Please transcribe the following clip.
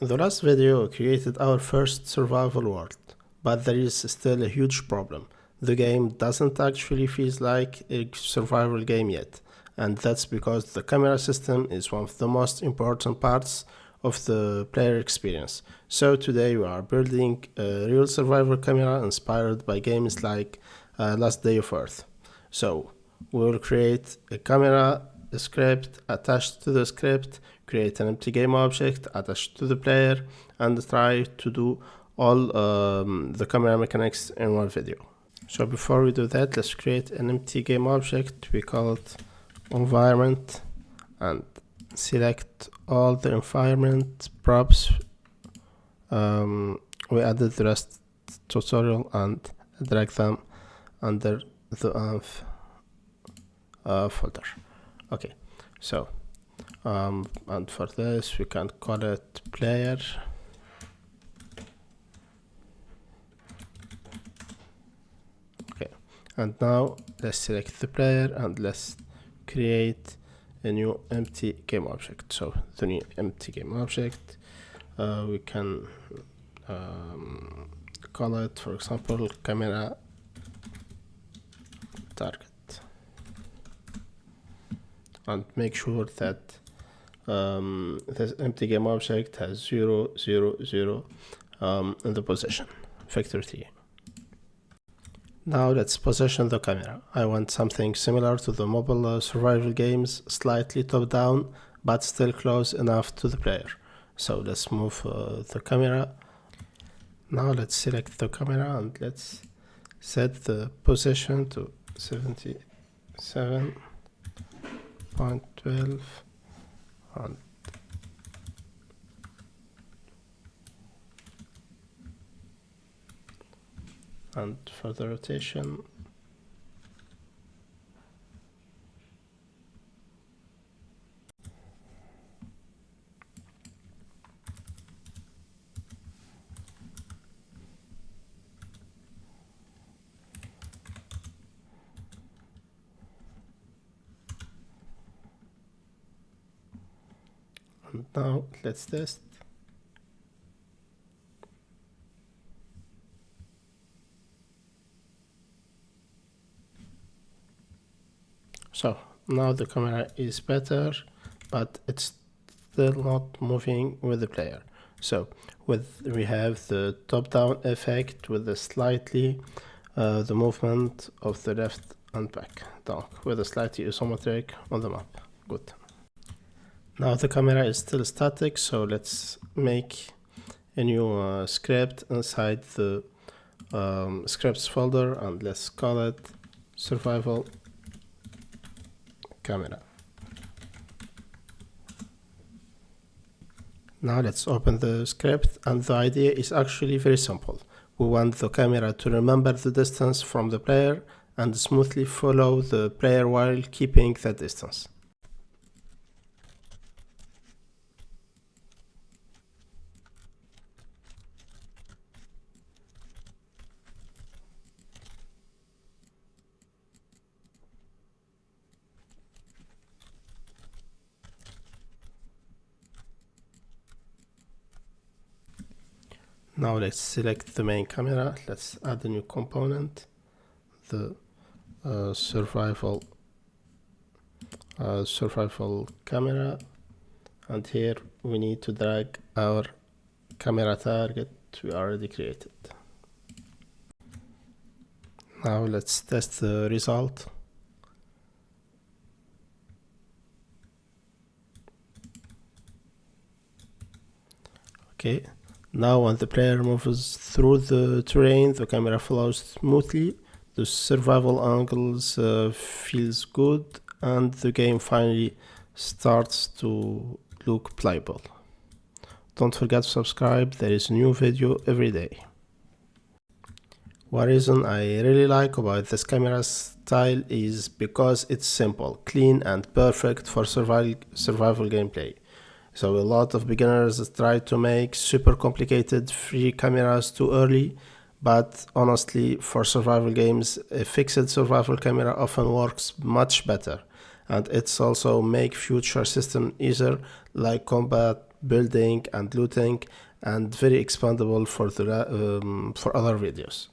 The last video created our first survival world, but there is still a huge problem. The game doesn't actually feel like a survival game yet, and that's because the camera system is one of the most important parts of the player experience. So today we are building a real survival camera inspired by games like Last Day of Earth. So we will create a camera, a script attached to the script, create an empty game object attached to the player, and try to do all the camera mechanics in one video. So before we do that, let's create an empty game object. We call it environment and select all the environment props. We added the rest tutorial and drag them under the folder. Okay, so and for this we can call it player. Okay, and now let's select the player and let's create a new empty game object. So the new empty game object, we can call it, for example, camera target, and make sure that this empty game object has 0, 0, 0 in the position, factor 3. Now let's position the camera. I want something similar to the mobile survival games, slightly top down, but still close enough to the player. So let's move the camera. Now let's select the camera and let's set the position to 77.12 and for the rotation, and now let's test. So now the camera is better, but it's still not moving with the player. So we have the top-down effect with the slightly the movement of the left and back down with a slightly isometric on the map. Good. Now the camera is still static, so let's make a new script inside the scripts folder, and let's call it survival camera. Now let's open the script, and the idea is actually very simple. We want the camera to remember the distance from the player and smoothly follow the player while keeping that distance. Now let's select the main camera. Let's add a new component, the survival camera, and here we need to drag our camera target we already created. Now let's test the result. Okay. Now when the player moves through the terrain, the camera flows smoothly, the survival angles feels good, and the game finally starts to look playable. Don't forget to subscribe, there is a new video every day. One reason I really like about this camera style is because it's simple, clean, and perfect for survival gameplay. So a lot of beginners try to make super complicated free cameras too early, but honestly, for survival games, a fixed survival camera often works much better, and it's also make future systems easier, like combat building and looting, and very expandable for other videos.